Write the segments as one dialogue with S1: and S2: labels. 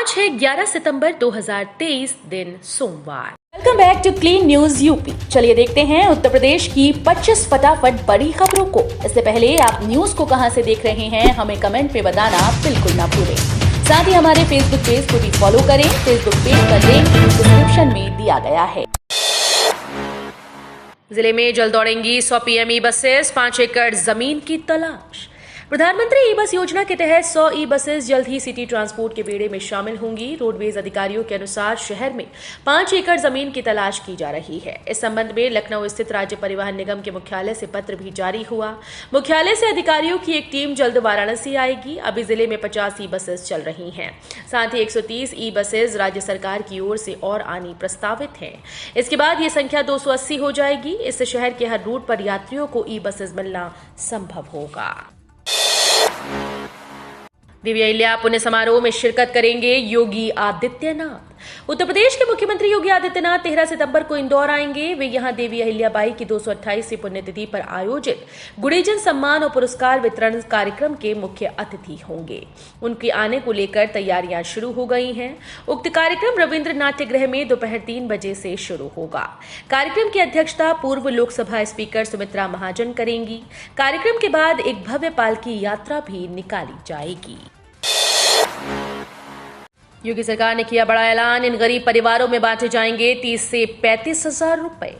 S1: आज है 11 सितंबर 2023 दिन सोमवार।
S2: Welcome back to clean news UP. चलिए देखते हैं उत्तर प्रदेश की 25 फटाफट बड़ी खबरों को। इससे पहले आप न्यूज को कहां से देख रहे हैं हमें कमेंट में बताना बिल्कुल ना भूलें। साथ ही हमारे फेसबुक पेज को भी फॉलो करें। फेसबुक पेज का लिंक डिस्क्रिप्शन में दिया गया है।
S1: जिले में जल्द दौड़ेंगी 100 पीएम बसेस, 5 एकड़ जमीन की तलाश। प्रधानमंत्री ई बस योजना के तहत 100 ई बसेस जल्द ही सिटी ट्रांसपोर्ट के बेड़े में शामिल होंगी। रोडवेज अधिकारियों के अनुसार शहर में 5 एकड़ जमीन की तलाश की जा रही है। इस संबंध में लखनऊ स्थित राज्य परिवहन निगम के मुख्यालय से पत्र भी जारी हुआ। मुख्यालय से अधिकारियों की एक टीम जल्द वाराणसी आएगी। अभी जिले में 50 ई बसेस चल रही हैं। साथ ही 130 ई बसेस राज्य सरकार की ओर से और आनी प्रस्तावित हैं। इसके बाद ये संख्या 280 हो जाएगी। इससे शहर के हर रूट पर यात्रियों को ई बसेस मिलना संभव होगा। देवी अहिल्या पुण्य समारोह में शिरकत करेंगे योगी आदित्यनाथ। उत्तर प्रदेश के मुख्यमंत्री योगी आदित्यनाथ 13 सितंबर को इंदौर आएंगे। वे यहां देवी अहिल्याबाई की 228वीं पुण्यतिथि पर आयोजित गुणीजन सम्मान और पुरस्कार वितरण कार्यक्रम के मुख्य अतिथि होंगे। उनके आने को लेकर तैयारियां शुरू हो गई हैं। उक्त कार्यक्रम रविंद्र नाट्य गृह में दोपहर 3 बजे से शुरू होगा। कार्यक्रम की अध्यक्षता पूर्व लोकसभा स्पीकर सुमित्रा महाजन करेंगी। कार्यक्रम के बाद एक भव्य पालकी यात्रा भी निकाली जाएगी। योगी सरकार ने किया बड़ा ऐलान, इन गरीब परिवारों में बांटे जाएंगे 30 से 35 हजार रुपए।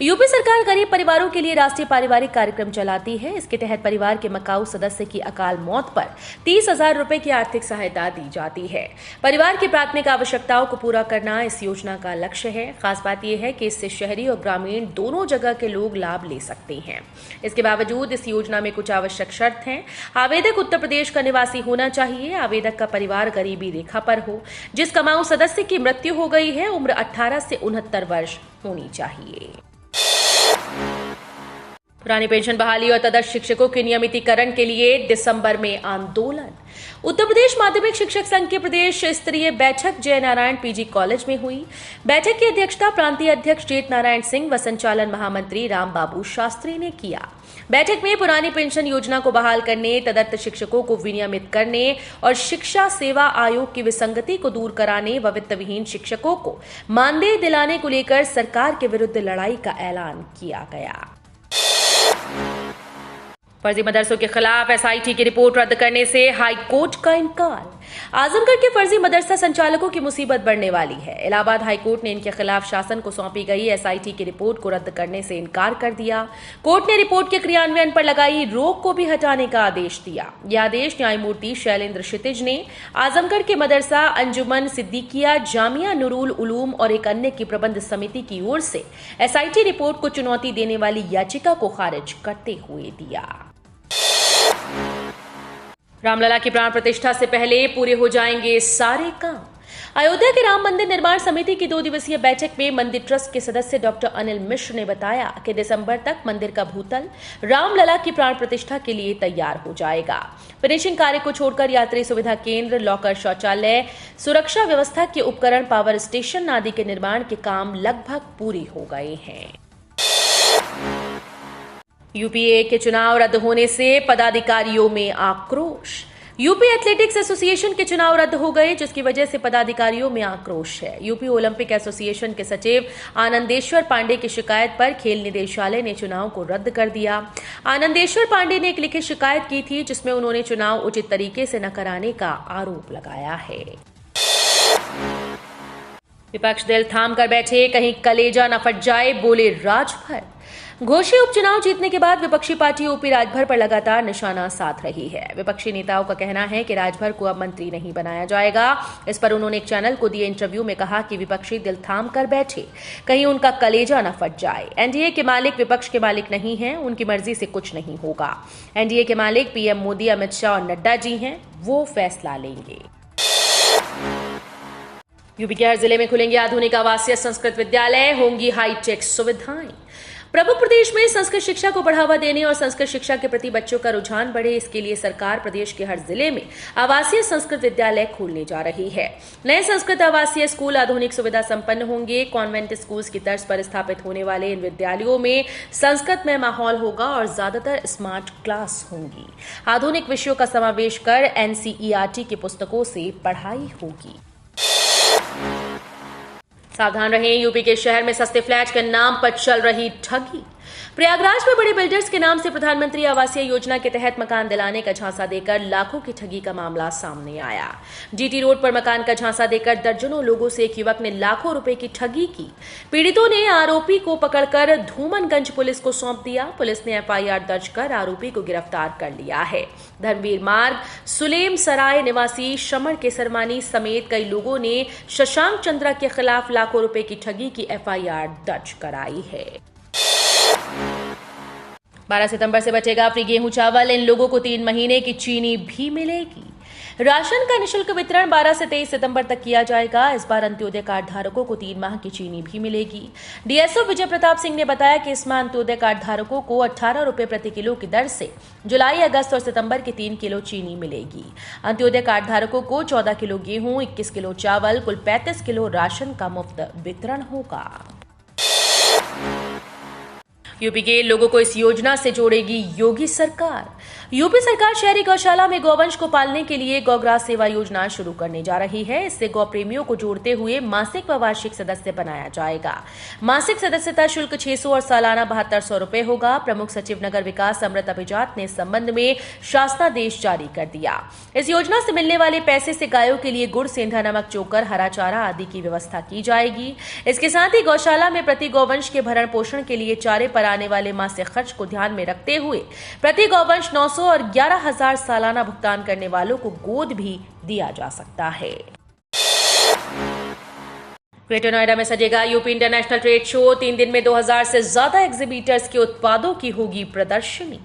S1: यूपी सरकार गरीब परिवारों के लिए राष्ट्रीय पारिवारिक कार्यक्रम चलाती है। इसके तहत परिवार के मकाऊ सदस्य की अकाल मौत पर 30 हजार रुपए की आर्थिक सहायता दी जाती है। परिवार की प्राथमिक आवश्यकताओं को पूरा करना इस योजना का लक्ष्य है। खास बात यह है कि इससे शहरी और ग्रामीण दोनों जगह के लोग लाभ ले सकते हैं। इसके बावजूद इस योजना में कुछ आवश्यक शर्त हैं। आवेदक उत्तर प्रदेश का निवासी होना चाहिए। आवेदक का परिवार गरीबी रेखा पर हो। जिस कमाऊ सदस्य की मृत्यु हो गई है, उम्र 18 से 69 वर्ष होनी चाहिए। पुरानी पेंशन बहाली और तदर्थ शिक्षकों के नियमितीकरण के लिए दिसंबर में आंदोलन। उत्तर प्रदेश माध्यमिक शिक्षक संघ की प्रदेश स्तरीय बैठक जय नारायण पीजी कॉलेज में हुई। बैठक की अध्यक्षता प्रांतीय अध्यक्ष जेत नारायण सिंह व संचालन महामंत्री रामबाबू शास्त्री ने किया। बैठक में पुरानी पेंशन योजना को बहाल करने, तदर्थ शिक्षकों को विनियमित करने और शिक्षा सेवा आयोग की विसंगति को दूर कराने व वित्तविहीन शिक्षकों को मानदेय दिलाने को लेकर सरकार के विरुद्ध लड़ाई का ऐलान किया गया। फर्जी मदरसों के खिलाफ एसआईटी की रिपोर्ट रद्द करने से हाई कोर्ट का इनकार। आजमगढ़ के फर्जी मदरसा संचालकों की मुसीबत बढ़ने वाली है। इलाहाबाद हाई कोर्ट ने इनके खिलाफ शासन को सौंपी गई एसआईटी की रिपोर्ट को रद्द करने से इनकार कर दिया। कोर्ट ने रिपोर्ट के क्रियान्वयन पर लगाई रोक को भी हटाने का आदेश दिया। यह आदेश न्यायमूर्ति शैलेंद्र क्षितिज ने आजमगढ़ के मदरसा अंजुमन सिद्दीकिया, जामिया नुरुल उलूम और एक अन्य की प्रबंध समिति की ओर से एसआईटी रिपोर्ट को चुनौती देने वाली याचिका को खारिज करते हुए दिया। रामलला की प्राण प्रतिष्ठा से पहले पूरे हो जाएंगे सारे काम। अयोध्या के राम मंदिर निर्माण समिति की 2 दिवसीय बैठक में मंदिर ट्रस्ट के सदस्य डॉक्टर अनिल मिश्र ने बताया कि दिसंबर तक मंदिर का भूतल रामलला की प्राण प्रतिष्ठा के लिए तैयार हो जाएगा। फिनिशिंग कार्य को छोड़कर यात्री सुविधा केंद्र, लॉकर, शौचालय, सुरक्षा व्यवस्था के उपकरण, पावर स्टेशन आदि के निर्माण के काम लगभग पूरे हो गए हैं। यूपीए के चुनाव रद्द होने से पदाधिकारियों में आक्रोश। यूपी एथलेटिक्स एसोसिएशन के चुनाव रद्द हो गए, जिसकी वजह से पदाधिकारियों में आक्रोश है। यूपी ओलंपिक एसोसिएशन के सचिव आनंदेश्वर पांडे की शिकायत पर खेल निदेशालय ने चुनाव को रद्द कर दिया। आनंदेश्वर पांडे ने एक लिखित शिकायत की थी, जिसमें उन्होंने चुनाव उचित तरीके से न कराने का आरोप लगाया है। विपक्ष दिल थाम कर बैठे, कहीं कलेजा न फट जाए, बोले राजभर। घोषी उपचुनाव जीतने के बाद विपक्षी पार्टी यूपी राजभर पर लगातार निशाना साध रही है। विपक्षी नेताओं का कहना है कि राजभर को अब मंत्री नहीं बनाया जाएगा। इस पर उन्होंने एक चैनल को दिए इंटरव्यू में कहा कि विपक्षी दिल थाम कर बैठे, कहीं उनका कलेजा न फट जाए। एनडीए के मालिक विपक्ष के मालिक नहीं हैं, उनकी मर्जी से कुछ नहीं होगा। एनडीए के मालिक पीएम मोदी, अमित शाह और नड्डा जी हैं, वो फैसला लेंगे। यूपी के हर जिले में खुलेंगे आधुनिक आवासीय संस्कृत विद्यालय, होंगी हाईटेक सुविधाएं। प्रमुख प्रदेश में संस्कृत शिक्षा को बढ़ावा देने और संस्कृत शिक्षा के प्रति बच्चों का रुझान बढ़े, इसके लिए सरकार प्रदेश के हर जिले में आवासीय संस्कृत विद्यालय खोलने जा रही है। नए संस्कृत आवासीय स्कूल आधुनिक सुविधा संपन्न होंगे। कॉन्वेंट स्कूल्स की तर्ज पर स्थापित होने वाले इन विद्यालयों में संस्कृत में माहौल होगा और ज्यादातर स्मार्ट क्लास होंगी। आधुनिक विषयों का समावेश कर एनसीईआरटी की पुस्तकों से पढ़ाई होगी। सावधान रहें, यूपी के शहर में सस्ते फ्लैट के नाम पर चल रही ठगी। प्रयागराज में बड़े बिल्डर्स के नाम से प्रधानमंत्री आवासीय योजना के तहत मकान दिलाने का झांसा देकर लाखों की ठगी का मामला सामने आया। जीटी रोड पर मकान का झांसा देकर दर्जनों लोगों से एक युवक ने लाखों रुपए की ठगी की। पीड़ितों ने आरोपी को पकड़कर धूमनगंज पुलिस को सौंप दिया। पुलिस ने एफआईआर दर्ज कर आरोपी को गिरफ्तार कर लिया है। धर्मवीर मार्ग सुलेम सराय निवासी शमर केसरमानी समेत कई लोगों ने शशांक चंद्रा के खिलाफ लाखों रुपए की ठगी की एफआईआर दर्ज कराई है। 12 सितंबर से बचेगा फ्री गेहूं चावल, इन लोगों को 3 महीने की चीनी भी मिलेगी। राशन का निःशुल्क वितरण 12 से 23 सितंबर तक किया जाएगा। इस बार अंत्योदय कार्ड धारकों को 3 माह की चीनी भी मिलेगी। डीएसओ विजय प्रताप सिंह ने बताया कि इस माह अंत्योदय कार्ड धारकों को 18 रुपए प्रति किलो की दर से जुलाई, अगस्त और सितंबर की 3 किलो चीनी मिलेगी। अंत्योदय कार्ड धारकों को 14 किलो गेहूं, 21 किलो चावल, कुल 35 किलो राशन का मुफ्त वितरण होगा। यूपी के लोगों को इस योजना से जोड़ेगी योगी सरकार। यूपी सरकार शहरी गौशाला में गौवंश को पालने के लिए गौग्रास सेवा योजना शुरू करने जा रही है। इससे गौ प्रेमियों को जोड़ते हुए मासिक व वार्षिक सदस्य बनाया जाएगा। मासिक सदस्यता शुल्क 600 और सालाना 7200 रुपए होगा। प्रमुख सचिव नगर विकास अमृत अभिजात ने इस संबंध में शासनादेश जारी कर दिया। इस योजना से मिलने वाले पैसे से गायों के लिए गुड़, सेंधा नमक, चोकर, हरा चारा आदि की व्यवस्था की जाएगी। इसके साथ ही गौशाला में प्रति गौवंश के भरण पोषण के लिए चारे पर आने वाले मासिक खर्च को ध्यान में रखते हुए प्रति गौवंश 900 और 11,000 सालाना भुगतान करने वालों को गोद भी दिया जा सकता है। ग्रेटर नोएडा में सजेगा यूपी इंटरनेशनल ट्रेड शो। 3 दिन में 2000 से ज्यादा एग्जीबिटर्स के उत्पादों की होगी प्रदर्शनी।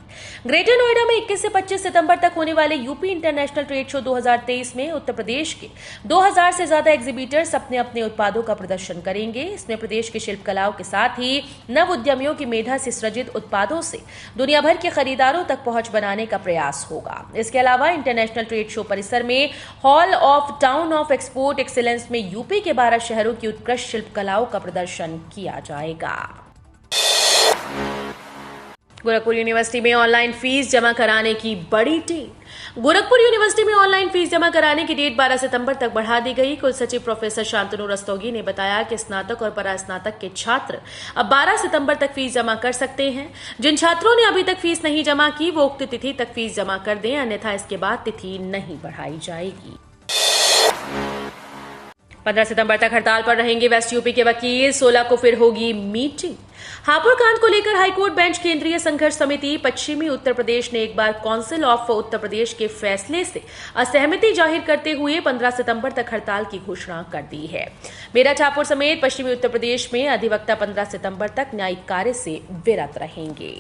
S1: ग्रेटर नोएडा में 21 से 25 सितंबर तक होने वाले यूपी इंटरनेशनल ट्रेड शो 2023 में उत्तर प्रदेश के 2000 से ज्यादा एग्जीबिटर्स अपने अपने उत्पादों का प्रदर्शन करेंगे। इसमें प्रदेश के शिल्पकलाओं के साथ ही नव उद्यमियों की मेधा से सृजित उत्पादों से दुनिया भर के खरीदारों तक पहुंच बनाने का प्रयास होगा। इसके अलावा इंटरनेशनल ट्रेड शो परिसर में hall of town of export excellence में यूपी के 12 शहरों की उत्कृष्ट शिल्पकलाओं का प्रदर्शन किया जाएगा। गोरखपुर यूनिवर्सिटी में ऑनलाइन फीस जमा कराने की बड़ी डेट। गोरखपुर यूनिवर्सिटी में ऑनलाइन फीस जमा कराने की डेट 12 सितंबर तक बढ़ा दी गई। कुल सचिव प्रोफेसर शांतनु रस्तोगी ने बताया कि स्नातक और परास्नातक के छात्र अब 12 सितंबर तक फीस जमा कर सकते हैं। जिन छात्रों ने अभी तक फीस नहीं जमा की वो उक्त तिथि तक फीस जमा कर दें, अन्यथा इसके बाद तिथि नहीं बढ़ाई जाएगी। 15 सितंबर तक हड़ताल पर रहेंगे वेस्ट यूपी के वकील। 16 को फिर होगी मीटिंग। हापुड़ कांड को लेकर हाईकोर्ट बेंच केंद्रीय संघर्ष समिति पश्चिमी उत्तर प्रदेश ने एक bar council of Uttar Pradesh के फैसले से असहमति जाहिर करते हुए 15 सितंबर तक हड़ताल की घोषणा कर दी है। मेरठ, हापुड़ समेत पश्चिमी उत्तर प्रदेश में अधिवक्ता 15 सितंबर तक न्यायिक कार्य से विरत रहेंगे।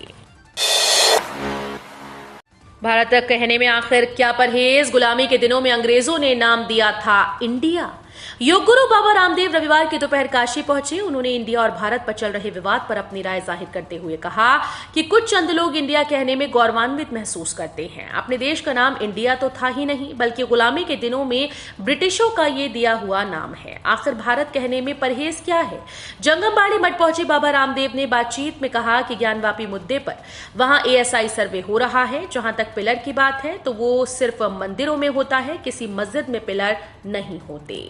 S1: भारत कहने में आखिर क्या परहेज। गुलामी के दिनों में अंग्रेजों ने नाम दिया था इंडिया। योग गुरु बाबा रामदेव रविवार की दोपहर काशी पहुंचे। उन्होंने इंडिया और भारत पर चल रहे विवाद पर अपनी राय जाहिर करते हुए कहा कि कुछ चंद लोग इंडिया कहने में गौरवान्वित महसूस करते हैं। अपने देश का नाम इंडिया तो था ही नहीं, बल्कि गुलामी के दिनों में ब्रिटिशों का ये दिया हुआ नाम है। आखिर भारत कहने में परहेज क्या है। जंगमबाड़ी मठ पहुंचे बाबा रामदेव ने बातचीत में कहा कि ज्ञानवापी मुद्दे पर वहां एएसआई सर्वे हो रहा है। जहां तक पिलर की बात है तो वो सिर्फ मंदिरों में होता है, किसी मस्जिद में पिलर नहीं होते।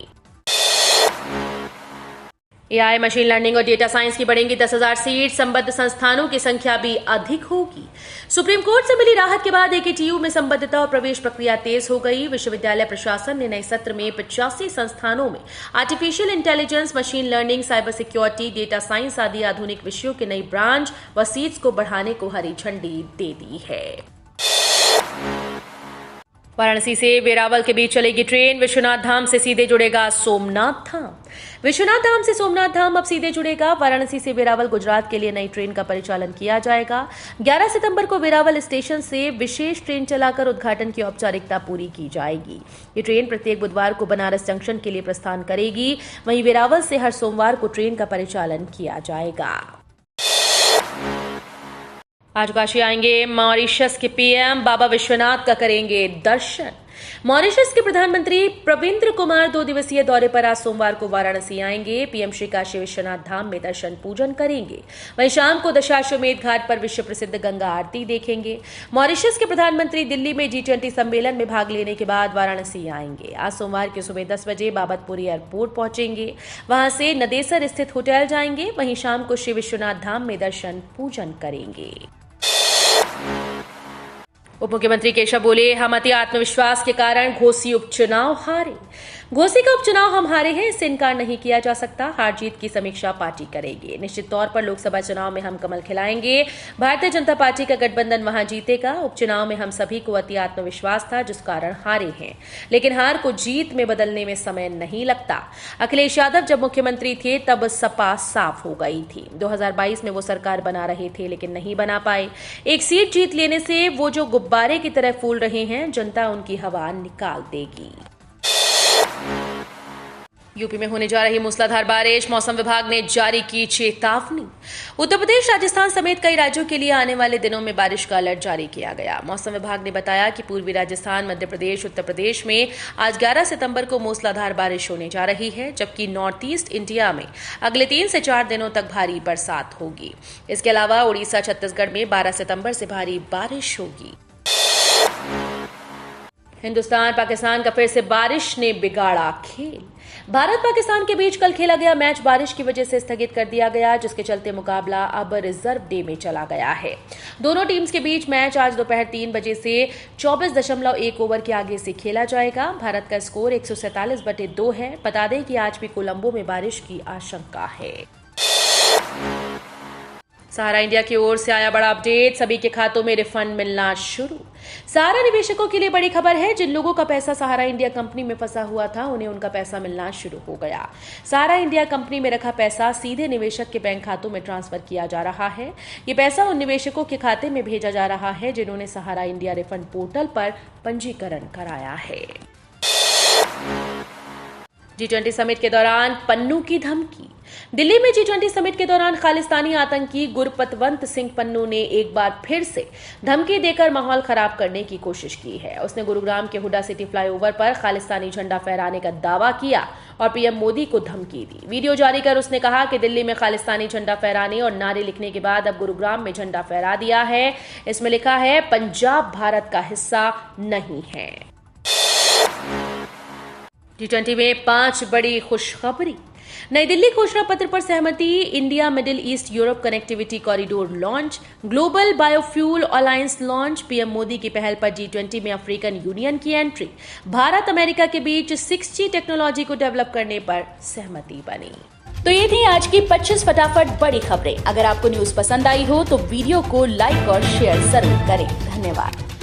S1: एआई, मशीन लर्निंग और डेटा साइंस की बढ़ेंगी 10,000 सीट। संबद्ध संस्थानों की संख्या भी अधिक होगी। सुप्रीम कोर्ट से मिली राहत के बाद एकेटीयू में संबद्धता और प्रवेश प्रक्रिया तेज हो गई। विश्वविद्यालय प्रशासन ने नए सत्र में 85 संस्थानों में artificial intelligence, machine learning, cyber security, data science आदि आधुनिक विषयों के नई ब्रांच व सीट्स को बढ़ाने को हरी झंडी दे दी है। वाराणसी से वेरावल के बीच चलेगी ट्रेन। विश्वनाथ धाम से सीधे जुड़ेगा सोमनाथ धाम। विश्वनाथ धाम से सोमनाथ धाम अब सीधे जुड़ेगा। वाराणसी से वेरावल गुजरात के लिए नई ट्रेन का परिचालन किया जाएगा। 11 सितंबर को वेरावल स्टेशन से विशेष ट्रेन चलाकर उद्घाटन की औपचारिकता पूरी की जाएगी। ये ट्रेन प्रत्येक बुधवार को बनारस जंक्शन के लिए प्रस्थान करेगी। वहीं वेरावल से हर सोमवार को ट्रेन का परिचालन किया जाएगा। आज काशी आएंगे मॉरिशस के पीएम। बाबा विश्वनाथ का करेंगे दर्शन। मॉरिशस के प्रधानमंत्री प्रविंद्र कुमार 2 दिवसीय दौरे पर आज सोमवार को वाराणसी आएंगे। पीएम श्री काशी विश्वनाथ धाम में दर्शन पूजन करेंगे। वहीं शाम को दशाश्वमेध घाट पर विश्व प्रसिद्ध गंगा आरती देखेंगे। मॉरिशस के प्रधानमंत्री दिल्ली में G20 सम्मेलन में भाग लेने के बाद वाराणसी आएंगे। आज सोमवार की सुबह 10 बजे बाबतपुरी एयरपोर्ट पहुंचेंगे। वहां से नदेसर स्थित होटल जाएंगे। वहीं शाम को श्री विश्वनाथ धाम में दर्शन पूजन करेंगे। उप मुख्यमंत्री केशव बोले, हम अति आत्मविश्वास के कारण घोसी उपचुनाव हारे। घोसी का उपचुनाव हम हारे हैं, इससे इनकार नहीं किया जा सकता। हार जीत की समीक्षा पार्टी करेगी। निश्चित तौर पर लोकसभा चुनाव में हम कमल खिलाएंगे। भारतीय जनता पार्टी का गठबंधन वहां जीतेगा। उपचुनाव में हम सभी को अति आत्मविश्वास था, जिस कारण हारे हैं, लेकिन हार को जीत में बदलने में समय नहीं लगता। अखिलेश यादव जब मुख्यमंत्री थे तब सपा साफ हो गई थी। 2022 में वो सरकार बना रहे थे, लेकिन नहीं बना पाए। एक सीट जीत लेने से वो जो गुब्बारे की तरह फूल रहे हैं, जनता उनकी हवा निकाल देगी। यूपी में होने जा रही मूसलाधार बारिश, मौसम विभाग ने जारी की चेतावनी। उत्तर प्रदेश, राजस्थान समेत कई राज्यों के लिए आने वाले दिनों में बारिश का अलर्ट जारी किया गया। मौसम विभाग ने बताया कि पूर्वी राजस्थान, मध्य प्रदेश, उत्तर प्रदेश में आज 11 सितंबर को मूसलाधार बारिश होने जा रही है, जबकि नॉर्थ ईस्ट इंडिया में अगले 3 से 4 दिनों तक भारी बरसात होगी। इसके अलावा उड़ीसा, छत्तीसगढ़ में 12 सितंबर से भारी बारिश होगी। हिंदुस्तान पाकिस्तान का फिर से बारिश ने बिगाड़ा खेल। भारत पाकिस्तान के बीच कल खेला गया मैच बारिश की वजह से स्थगित कर दिया गया, जिसके चलते मुकाबला अब रिजर्व डे में चला गया है। दोनों टीम्स के बीच मैच आज दोपहर 3 बजे से 24.1 ओवर के आगे से खेला जाएगा। भारत का स्कोर 147/2 है। बता दें कि आज भी कोलंबो में बारिश की आशंका है। सहारा इंडिया की ओर से आया बड़ा अपडेट, सभी के खातों में रिफंड मिलना शुरू। सहारा निवेशकों के लिए बड़ी खबर है। जिन लोगों का पैसा सहारा इंडिया कंपनी में फंसा हुआ था, उन्हें उनका पैसा मिलना शुरू हो गया। सहारा इंडिया कंपनी में रखा पैसा सीधे निवेशक के बैंक खातों में ट्रांसफर किया जा रहा है। ये पैसा उन निवेशकों के खाते में भेजा जा रहा है जिन्होंने सहारा इंडिया रिफंड पोर्टल पर पंजीकरण कराया है। G20 समिट के दौरान पन्नू की धमकी। दिल्ली में G20 समिट के दौरान खालिस्तानी आतंकी गुरपतवंत सिंह पन्नू ने एक बार फिर से धमकी देकर माहौल खराब करने की कोशिश की है। उसने गुरुग्राम के हुडा सिटी फ्लाईओवर पर खालिस्तानी झंडा फहराने का दावा किया और पीएम मोदी को धमकी दी। वीडियो जारी कर उसने कहा कि दिल्ली में खालिस्तानी झंडा फहराने और नारे लिखने के बाद अब गुरुग्राम में झंडा फहरा दिया है। इसमें लिखा है, पंजाब भारत का हिस्सा नहीं है। G20 में 5 बड़ी खुशखबरी। नई दिल्ली घोषणा पत्र पर सहमति। India middle east Europe connectivity corridor launch. Global biofuel alliance launch. PM Modi की पहल पर G20 में अफ्रीकन यूनियन की एंट्री। भारत अमेरिका के बीच 6G टेक्नोलॉजी को डेवलप करने पर सहमति बनी।
S2: तो ये थी आज की 25 फटाफट बड़ी खबरें। अगर आपको न्यूज पसंद आई हो तो वीडियो को लाइक और शेयर जरूर करें। धन्यवाद।